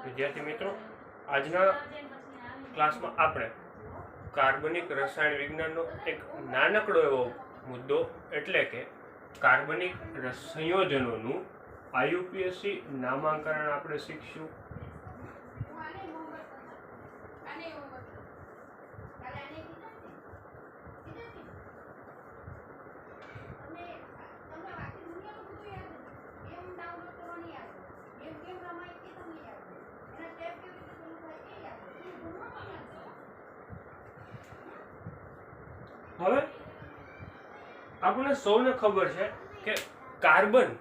વિદ્યાર્થી મિત્રો, આજના ક્લાસમાં આપણે કાર્બનિક રસાયણ વિજ્ઞાનનો એક નાનકડો એવો મુદ્દો એટલે કે કાર્બનિક સંયોજનોનું આયુપીએસસી નામાંકરણ આપણે શીખશું. હવે આપણને સૌને ખબર છે કે કાર્બન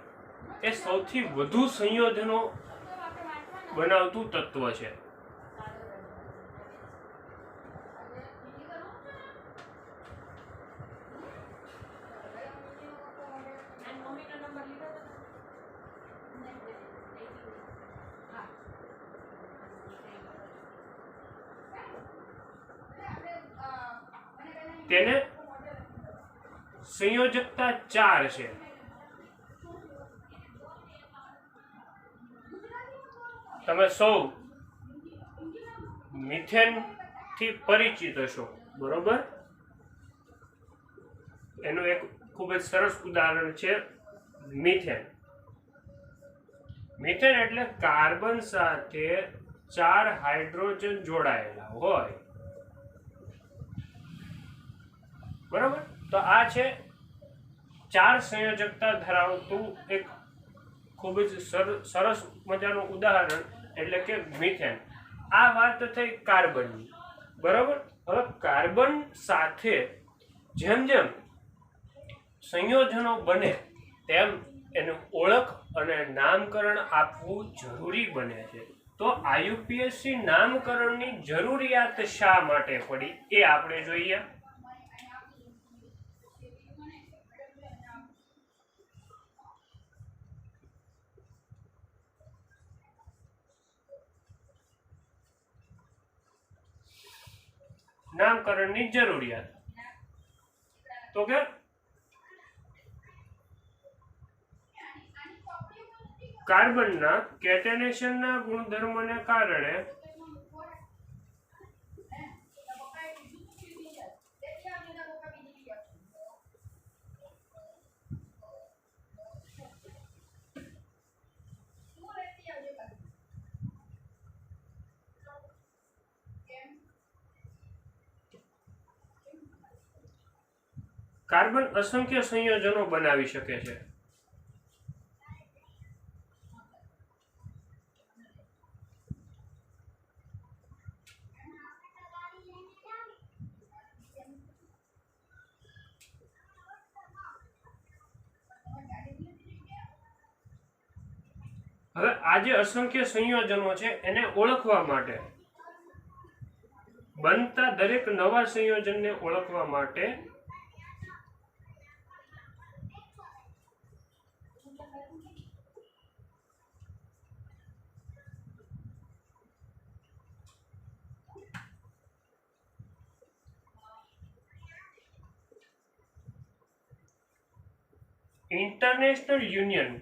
એ સૌથી વધુ સંયોજનો બનાવતું તત્વ છે. તેને સંયોજકતા 4 છે. તમે સૌ મિથેન થી પરિચિત હશો, બરોબર? એનું એક ખૂબ જ સરસ ઉદાહરણ છે મિથેન. મિથેન એટલે કાર્બન સાથે 4 હાઇડ્રોજન જોડાયેલા હોય, બરાબર? તો આ છે 4 સંયોજકતા ધરાવતું એક ખૂબ જ સરસ મજાનું ઉદાહરણ એટલે કે મિથેન. આ વાત થઈ કાર્બનની, બરાબર? હવે કાર્બન સાથે જેમ જેમ સંયોજનો બને તેમ એનું ઓળખ અને નામકરણ આપવું જરૂરી બને છે. તો આયુપીએસસી નામકરણની જરૂરિયાત શા માટે પડી એ આપણે જોઈએ. નામકરણની જરૂરિયાત તો કે કાર્બનના કેટેનેશનના ગુણધર્મને કારણે કાર્બન અસંખ્ય સંયોજનો બનાવી શકે છે. હવે આ જે અસંખ્ય સંયોજનો છે એને ઓળખવા માટે, બનતા દરેક નવા સંયોજનને ઓળખવા માટે international union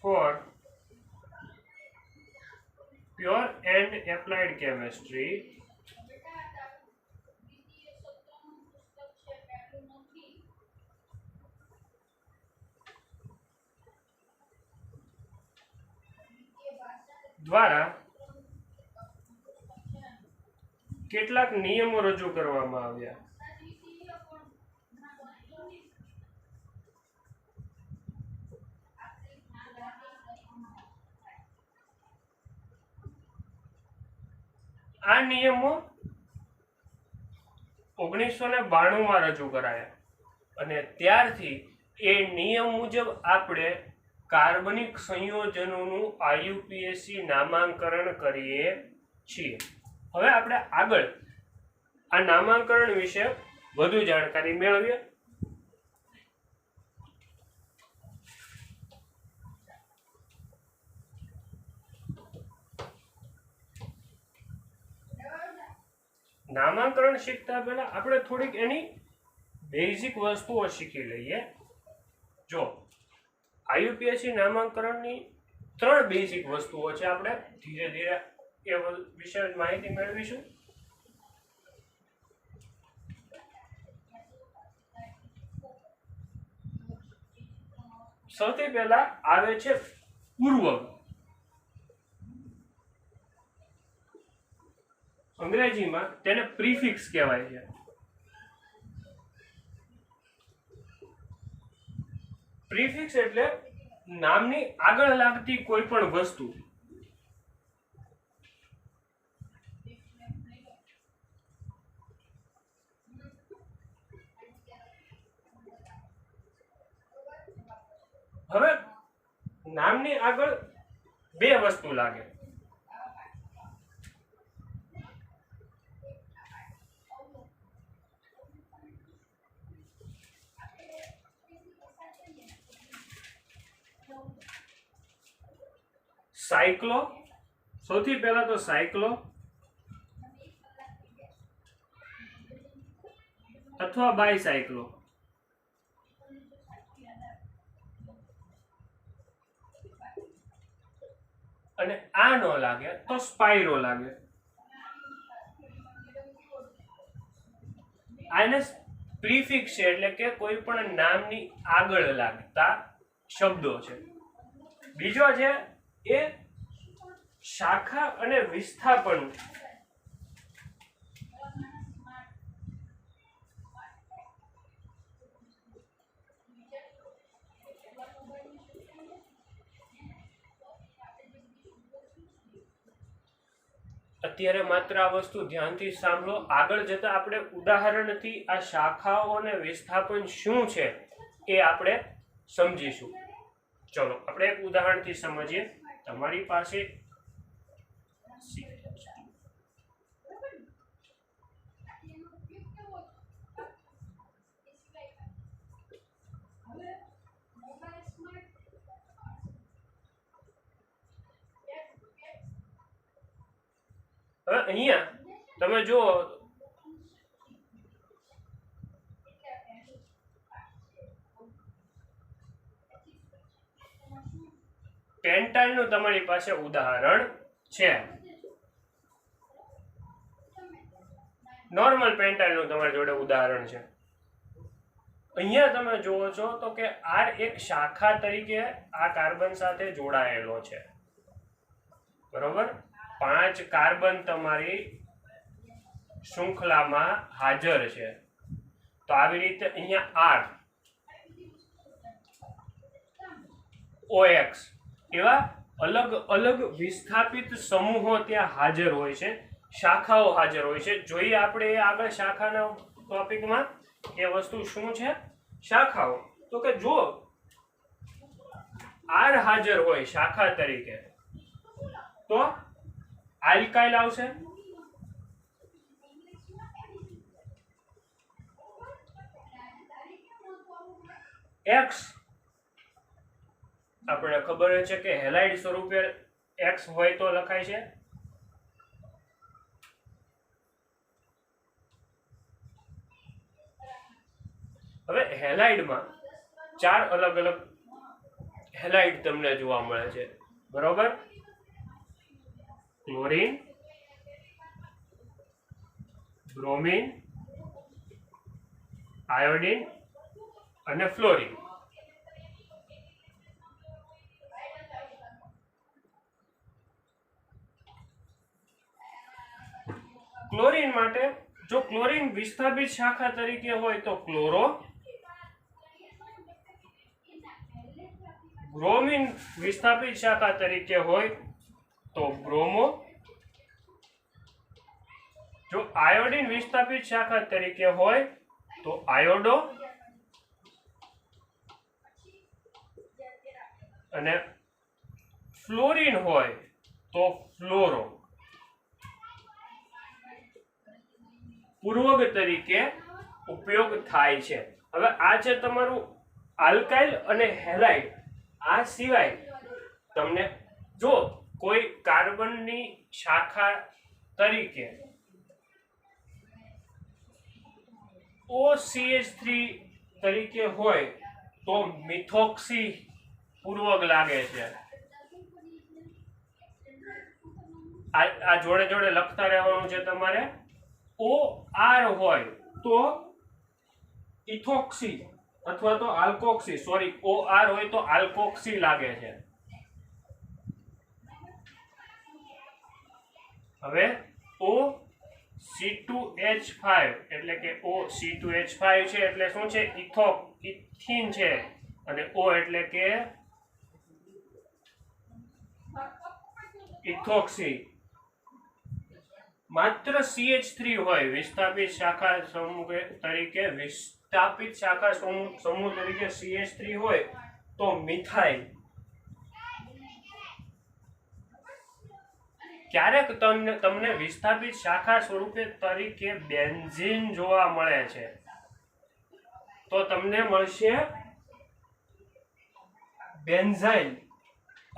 for pure and applied chemistry દ્વારા કેટલાક નિયમો રજૂ કરવામાં આવ્યા. આ નિયમો 1992 માં રજૂ કરાયા અને ત્યારથી એ નિયમ મુજબ આપણે કાર્બનિક સંયોજનોનું આયુપીએસસી નામાંકરણ કરીએ છીએ. હવે આપણે આગળ આ નામાંકરણ વિશે વધુ જાણકારી મેળવીએ. નામાંકરણ શીખતા પહેલા આપણે થોડીક એની બેઝિક વસ્તુઓ શીખી લઈએ. જો IUPAC નામાંકરણની 3 બેઝિક વસ્તુઓ છે, આપણે ધીરે ધીરે એ વિશે માહિતી મેળવીશું. સૌથી પહેલા આવે છે પૂર્વગ. અંગ્રેજીમાં તેને પ્રીફિક્સ કહેવાય છે. પ્રીફિક્સ એટલે નામની આગળ લાગતી કોઈ પણ વસ્તુ. હવે નામની આગળ 2 વસ્તુ લાગે. સાયક્લો, સૌથી પહેલા તો સાયક્લો અથવા બાયસાયક્લો. અને આ નો લાગે તો સ્પાયરો લાગે. આને પ્રીફિક્સ છે એટલે કે કોઈ પણ નામની આગળ લાગતા શબ્દો છે. બીજો છે એ શાખા અને વિસ્થાપન. અત્યારે માત્ર આ વસ્તુ ધ્યાનથી સાંભળો. આગળ જતા આપણે ઉદાહરણથી આ શાખાઓ અને વિસ્થાપન શું છે એ આપણે સમજીશું. ચલો આપણે એક ઉદાહરણથી સમજીએ. તમારી પાસે હવે અહીંયા તમે જુઓ પેન્ટાઇલ નું તમારી પાસે ઉદાહરણ છે. નોર્મલ પેન્ટાઇલ નું તમારી જોડે ઉદાહરણ છે. અહીંયા તમે જુઓ છો તો કે R એક શાખા તરીકે આ કાર્બન સાથે જોડાયેલો છે. બરોબર, 5 કાર્બન તમારી શૃંખલામાં હાજર છે. તો આવી રીતે અહીંયા R OX એવા અલગ અલગ વિસ્થાપિત સમૂહો ત્યાં હાજર હોય છે, શાખાઓ હાજર હોય છે. જોઈએ આપણે આગળ શાખાના ટોપિકમાં એ વસ્તુ શું છે. શાખાઓ તો કે જો R હાજર હોય શાખા તરીકે તો આલ્કાઇલ આવશે, X આપણે ખબર છે કે હેલાઇડ સ્વરૂપે X હોય તો લખાય છે. હવે હેલાઇડમાં 4 અલગ અલગ હેલાઇડ તમને જોવા મળે છે. બરોબર, ક્લોરીન, બ્રોમિન, આયોડીન અને ફ્લોરીન. ક્લોરીન માટે જો ક્લોરીન વિસ્થાપિત શાખા તરીકે હોય તો ક્લોરો, બ્રોમિન વિસ્થાપિત શાખા તરીકે હોય તો બ્રોમો, જો આયોડીન વિસ્થાપિત શાખા તરીકે હોય તો આયોડો અને ફ્લોરીન હોય તો ફ્લોરો. પૂર્વગ તરીકે ઉપયોગ થાય છે. હવે આ છે તમારું આલ્કાઇલ અને હેલાઇડ. આ સિવાય તમને જો કોઈ કાર્બનની શાખા તરીકે OCH3 તરીકે હોય તો મિથોક્સી પૂર્વક લાગે છે. આ જોડે જોડે લખતા રહેવાનું છે તમારે. OR હોય તો ઇથોક્સી અથવા તો આલ્કોક્સી, સોરી, OR હોય તો આલ્કોક્સી લાગે છે. હવે OC2H5 એટલે કે OC2H5 છે એટલે શું છે? ઇથીન છે. અને O એટલે કે ઇથોક્સી. માત્ર CH3 હોય વિસ્થાપિત શાખા સમૂહ તરીકે CH3 હોય તો મિથાઇલ. ક્યારેક તમને વિસ્થાપિત શાખા સ્વરૂપે તરીકે બેન્ઝીન જોવા મળે છે તો તમને મળશે બેન્ઝાઇલ,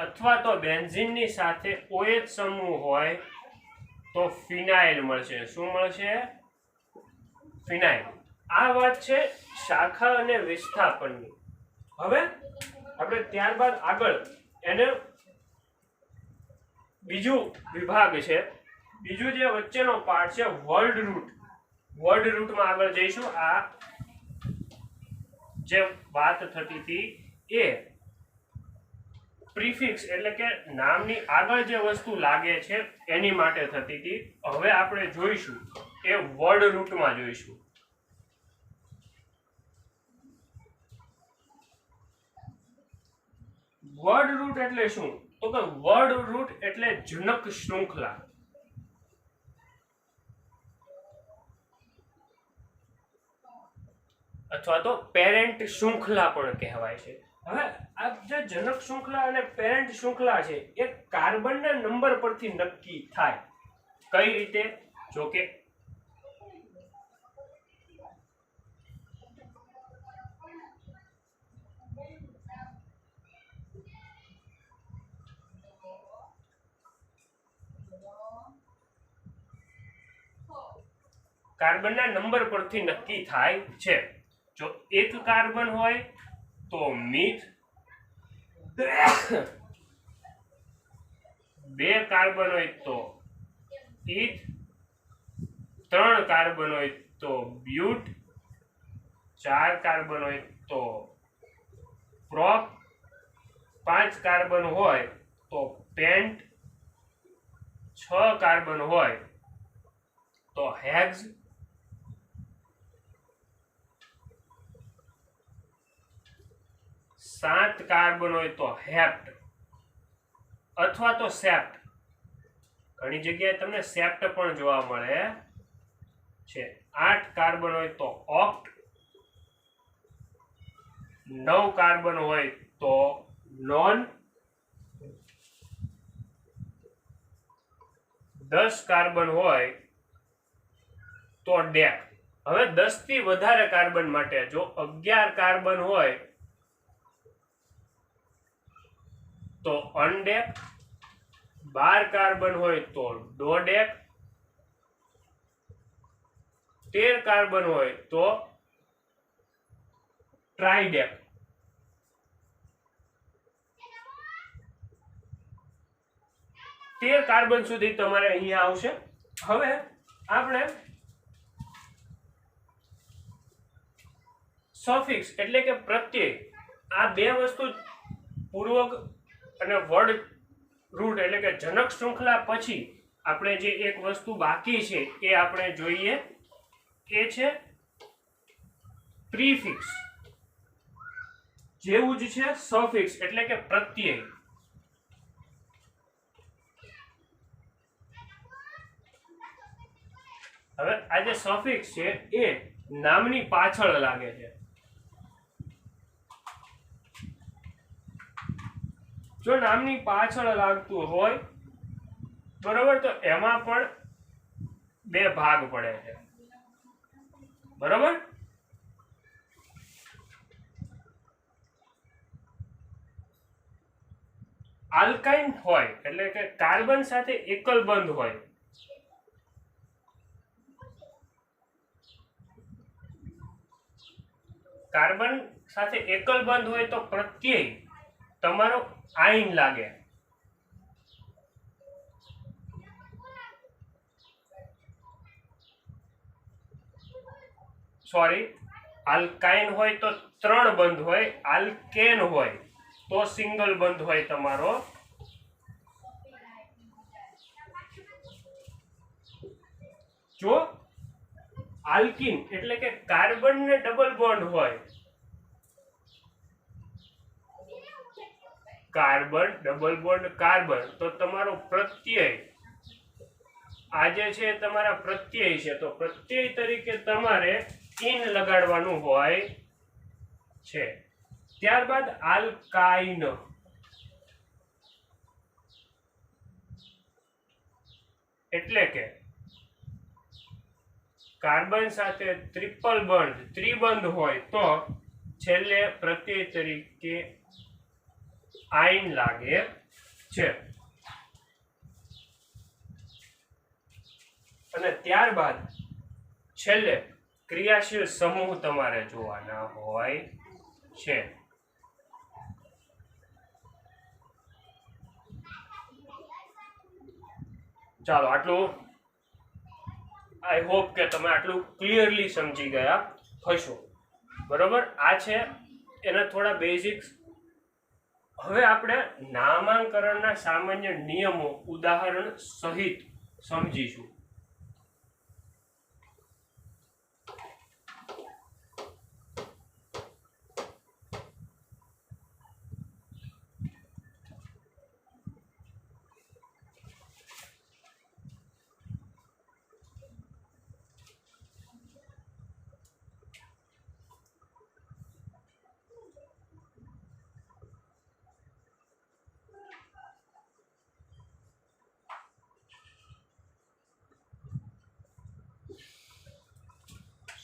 અથવા તો બેન્ઝીનની સાથે OH સમૂહ હોય તો ફિનાઇલ મળશે. શું મળશે? ફિનાઇલ. આ વાત છે શાખા અને વિસ્થાપનની. હવે આપણે ત્યારબાદ આગળ એને બીજું વિભાગ છે, બીજું જે વચ્ચેનો પાર્ટ છે વર્ડ રૂટ. વર્ડ રૂટમાં આગળ જઈશું. આ જે વાત થતી હતી એ પ્રીફિક્સ એટલે કે નામની આગળ જે વસ્તુ લાગે છે એની માટે થતી હતી. હવે આપણે જોઈશું એ વર્ડ રૂટમાં જોઈશું. વર્ડ રૂટ એટલે શું? તો કે વર્ડ રૂટ એટલે જનક શૃંખલા. અથવા તો પેરેન્ટ શૃંખલા પણ કહેવાય છે. હવે આ જે જનક શૃંખલા અને પેરેન્ટ શૃંખલા છે એ કાર્બનના નંબર પરથી નક્કી થાય. કઈ રીતે? જો કે કાર્બનના નંબર પરથી નક્કી થાય છે. જો એક કાર્બન હોય તો મિથ, 2 કાર્બન હોય તો ઇથ, 3 કાર્બન હોય તો બ્યુટ, 4 કાર્બન હોય તો પ્રોપ, 5 કાર્બન હોય તો પેન્ટ, 6 કાર્બન હોય તો હેક્સ, 7 કાર્બન હોય તો હેપ્ટ અથવા તો સેપ્ટ. ઘણી જગ્યાએ તમને સેપ્ટ પણ જોવા મળે છે. 8 કાર્બન હોય તો ઓક્ટ, 9 કાર્બન હોય તો નોન, 10 કાર્બન હોય તો ડેક. હવે 10 થી વધારે કાર્બન માટે જો 11 કાર્બન હોય તો અનડેક, 12 કાર્બન હોય તો ડોડેક, 13 કાર્બન હોય તો ટ્રાઇડેક. તેર કાર્બન સુધી તમારે અહીંયા આવશે. હવે આપણે સફિક્સ એટલે કે પ્રત્યય, આ બે વસ્તુ પૂર્વક અને વર્ડ રૂટ એટલે કે જનક શૃંખલા પછી આપણે જે એક વસ્તુ બાકી છે એ આપણે જોઈએ. એ છે પ્રીફિક્સ, જેવું જ છે સફિક્સ એટલે કે પ્રત્યય. હવે આ જે સફિક્સ છે એ નામની પાછળ લાગે છે. જો નામની પાછળ લાગતું હોય બરોબર, તો એમાં પણ બે ભાગ પડે છે. બરોબર, આલ્કાઇન હોય એટલે કે કાર્બન સાથે એકલ બંધ હોય કાર્બન સાથે એકલ બંધ હોય તો પ્રત્યય તમારો આયન લાગે. સોરી, આલ્કાઇન હોય તો 3 બંધ હોય, આલ્કેન હોય તો સિંગલ બંધ હોય તમારો. જો આલ્કીન એટલે કે કાર્બન ને ડબલ બોન્ડ હોય, કાર્બન ડબલ બોન્ડ કાર્બન, તો તમારો પ્રત્યય આ જે છે તમારા પ્રત્યય છે, તો પ્રત્યય તરીકે તમારે ઇન લગાડવાનું હોય છે. ત્યારબાદ આલ્કાઇન એટલે કે કાર્બન સાથે ટ્રિપલ બંધ ત્રિબંધ હોય તો છેલ્લે પ્રત્યય તરીકે આયન લાગે છે. અને ત્યારબાદ છેલ્લે ક્રિયાશીલ સમૂહ તમારે જોવાના હોય છે. ચાલો, આટલું આઈ હોપ કે તમે આટલું ક્લિયરલી સમજી ગયા હશો. બરોબર, આ છે એના થોડા બેઝિક્સ. હવે આપણે નામાંકરણના સામાન્ય નિયમો ઉદાહરણ સહિત સમજીશું.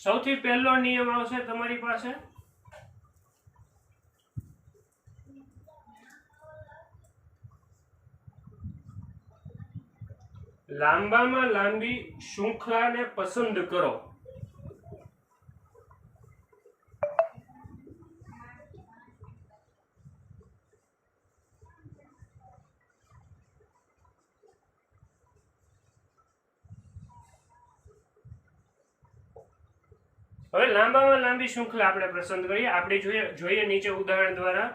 સૌથી પહેલો નિયમ આવશે તમારી પાસે લાંબામાં લાંબી શૃંખલાને પસંદ કરો. હવે લાંબામાં લાંબી શૃંખલા આપણે પસંદ કરીએ. આપણે જોઈએ નીચે ઉદાહરણ દ્વારા.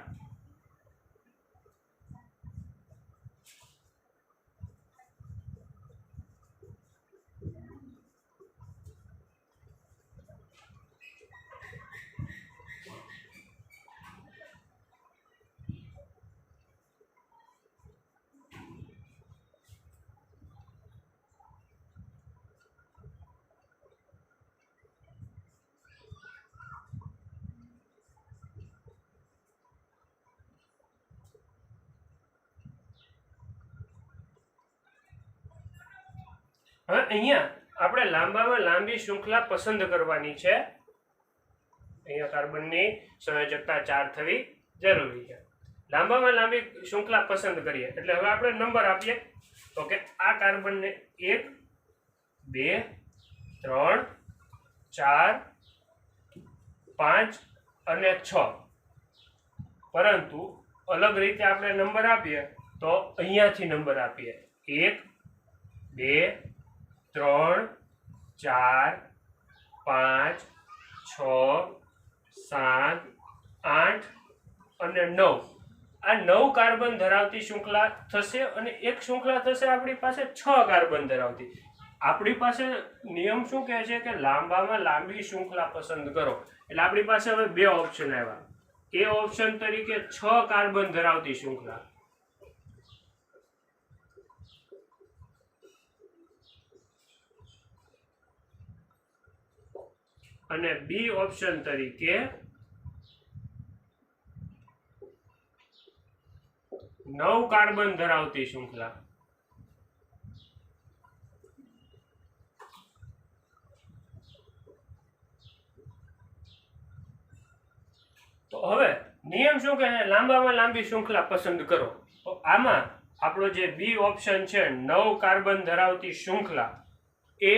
હવે અહીંયા આપણે લાંબામાં લાંબી શૃંખલા પસંદ કરવાની છે. અહીંયા કાર્બનની સંયોજકતા 4 થવી જરૂરી છે. લાંબામાં લાંબી શૃંખલા પસંદ કરીએ એટલે હવે આપણે નંબર આપીએ. તો કે આ કાર્બનને 1 2 3 4 5 અને 6, પરંતુ અલગ રીતે આપણે નંબર આપીએ તો અહીંયાથી નંબર આપીએ 1 2 3 4 5 6 7 8 અને 9. આ 9 કાર્બન ધરાવતી શૃંખલા થશે અને એક શૃંખલા થશે આપણી પાસે 6 કાર્બન ધરાવતી. આપણી પાસે નિયમ શું કહે છે કે લાંબામાં લાંબી શૃંખલા પસંદ કરો. એટલે આપણી પાસે હવે 2 ઓપ્શન આવ્યા. એ ઓપ્શન તરીકે 6 કાર્બન ધરાવતી શૃંખલા, અને બી ઓપ્શન તરીકે 9 કાર્બન ધરાવતી શૃંખલા. તો હવે નિયમ શું કહે છે? લાંબામાં લાંબી શૃંખલા પસંદ કરો. તો આમાં આપણો જે બી ઓપ્શન છે 9 કાર્બન ધરાવતી શૃંખલા, એ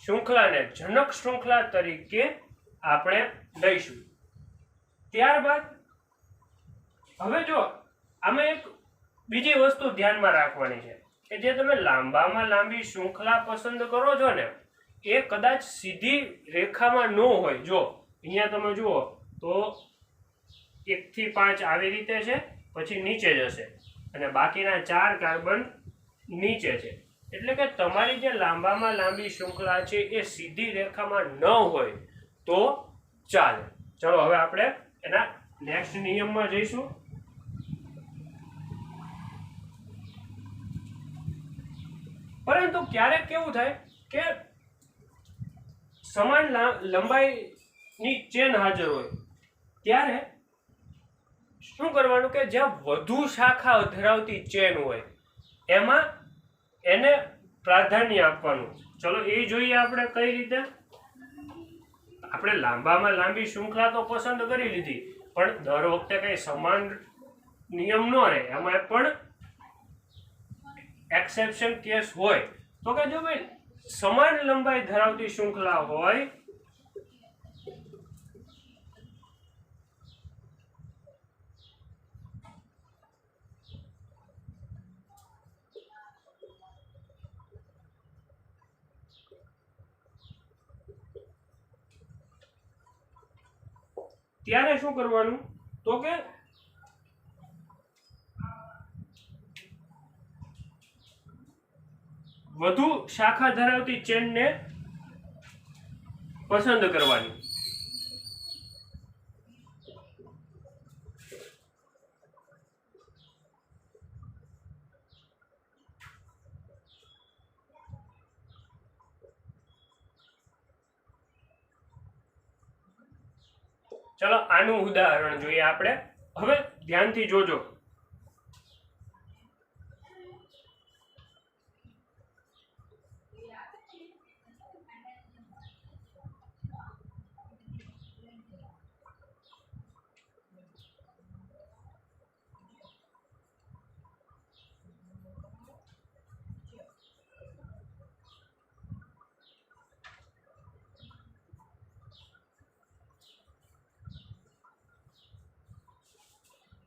શૃંખલાને જનક શૃંખલા તરીકે આપણે લઈશું. ત્યારબાદ હવે જો આમાં એક બીજી વસ્તુ ધ્યાનમાં રાખવાની છે કે જે તમે લાંબામાં લાંબી શૃંખલા પસંદ કરો છો ને એ કદાચ સીધી રેખામાં ન હોય. જો અહીંયા તમે જુઓ તો 1 થી 5 આવી રીતે છે, પછી નીચે જશે અને બાકીના 4 કાર્બન નીચે છે. એટલે કે તમારી જે લાંબામાં લાંબી શૃંખલા છે એ સીધી રેખામાં ન હોય તો ચાલે. ચલો હવે આપણે એના નેક્સ્ટ નિયમમાં જઈશું. પરંતુ ક્યારેક કેવું થાય કે સમાન લંબાઈની ચેન હાજર હોય ત્યારે શું કરવાનું કે જ્યાં વધુ શાખા ધરાવતી ચેન હોય એમાં એને પ્રાધાન્ય આપવાનું. ચલો એ જોઈએ આપણે કઈ રીતે. આપણે લાંબામાં લાંબી શૃંખલા તો પસંદ કરી લીધી, પણ દર વખતે કઈ સમાન નિયમ ન રહે, એમાં પણ એક્સેપ્શન કેસ હોય. તો કે જો ભાઈ સમાન લંબાઈ ધરાવતી શૃંખલા હોય ત્યારે શું કરવાનું તો કે વધુ શાખા ધરાવતી ચેનને પસંદ કરવાની. ચલો આનું ઉદાહરણ જોઈએ આપણે. હવે ધ્યાનથી જોજો.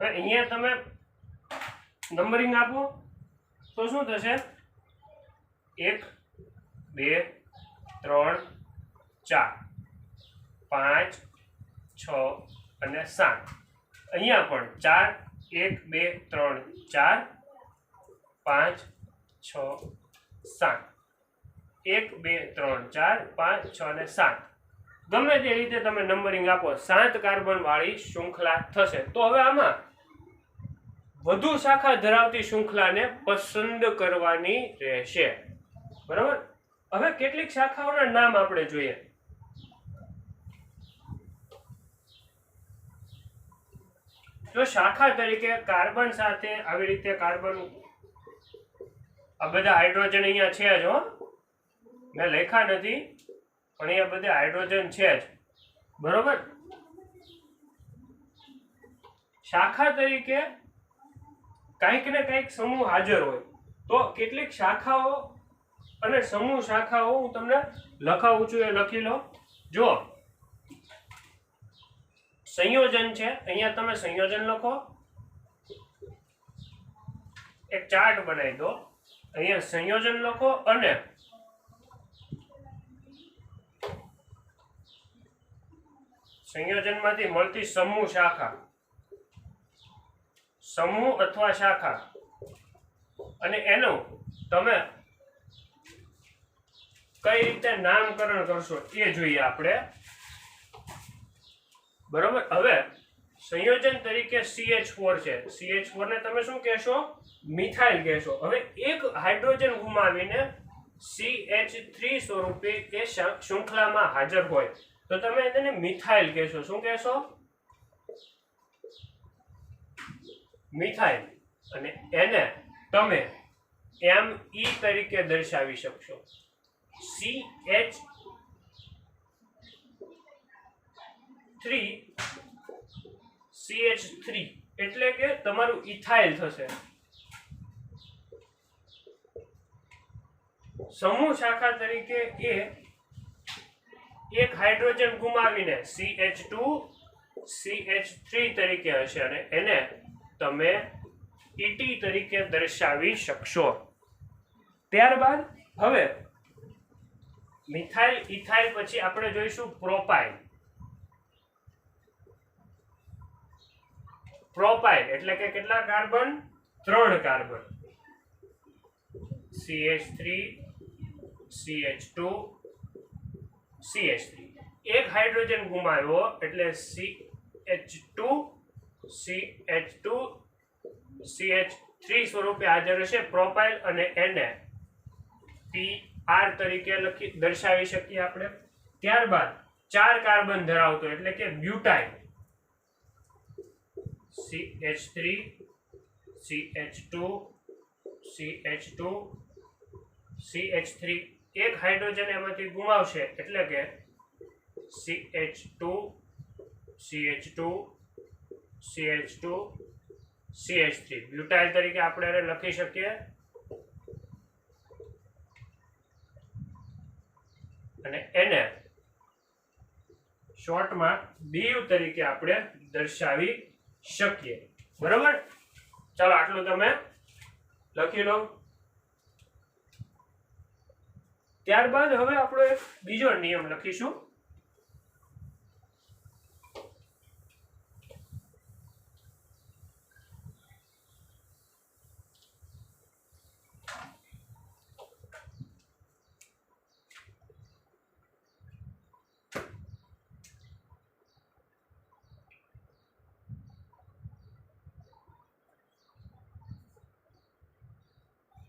અહીંયા તમે નંબરિંગ આપો તો શું થશે? 1 2 3 4 5 6 અને 7. અહીંયા પણ 4 1 2 3 4 5 6 7. 1 2 3 4 5 6 અને 7. ગમે તે રીતે તમે નંબરિંગ આપો, 7 કાર્બન વાળી શૃંખલા થશે. તો હવે આમાં વધુ શાખા ધરાવતી શૃંખલાને પસંદ કરવાની રહેશે. બરાબર. હવે કેટલીક શાખાઓના નામ આપણે જોઈએ. જો શાખા તરીકે કાર્બન સાથે આવી રીતે કાર્બન, આ બધા હાઇડ્રોજન અહીંયા છે જ, મેં લખ્યા નથી પણ અહીંયા બધે હાઇડ્રોજન છે જ. બરોબર. શાખા તરીકે કંઈક ને કંઈક સમૂહ હાજર હોય તો કેટલીક શાખાઓ અને સમૂહ શાખાઓ હું તમને લખાવું છું, એ લખી લો. જો સંયોજન છે, અહીંયા તમે સંયોજન લખો, એક ચાર્ટ બનાવી દો. અહીંયા સંયોજન લખો અને સંયોજનમાંથી મળતી સમૂહ શાખા, સમૂહ અથવા શાખા, અને એનું તમે કઈ રીતે નામકરણ કરશો એ જોઈએ આપણે. બરોબર. હવે સંયોજન તરીકે CH4 છે. CH4 ને તમે શું કહેશો? મિથાઇલ કહેશો. હવે એક હાઇડ્રોજન ગુમાવીને CH3 સ્વરૂપે એ શૃંખલામાં હાજર હોય તો તમે તેને મિથાઇલ કહેશો. શું કહેશો? મિથાઇલ. અને એને તમે Me તરીકે દર્શાવી શકશો. CH3 એટલે કે તમારું ઇથાઇલ થશે. સમૂહ શાખા તરીકે એ એક હાઇડ્રોજન ગુમાવીને CH2CH3 તરીકે હશે અને એને તમે ET તરીકે દર્શાવી શકશો. ત્યારબાદ હવે મિથાઇલ ઇથાઇલ પછી આપણે જોઈશું પ્રોપાઇલ. પ્રોપાઇલ એટલે કે કેટલા carbon? 3 carbon. CH3 CH2 CH3. એક હાઇડ્રોજન ગુમાવ્યો એટલે CH2 CH2 CH3 સ્વરૂપે હાજર હશે પ્રોપાઇલ અને એને PR તરીકે દર્શાવી શકીએ આપણે. ત્યારબાદ 4 કાર્બન ધરાવતો એટલે કે butyl. CH3 CH2 CH2 CH3 એક હાઇડ્રોજન એમાંથી ગુમાવશે એટલે કે CH2 CH2 CH2 CH3 butyl તરીકે આપણે એને લખી શકીએ. અને એને શોર્ટમાં BU તરીકે આપણે દર્શાવી શકીએ. બરોબર? ચાલો આટલું તમે લખી લો. ત્યારબાદ હવે આપણે બીજો નિયમ લખીશું.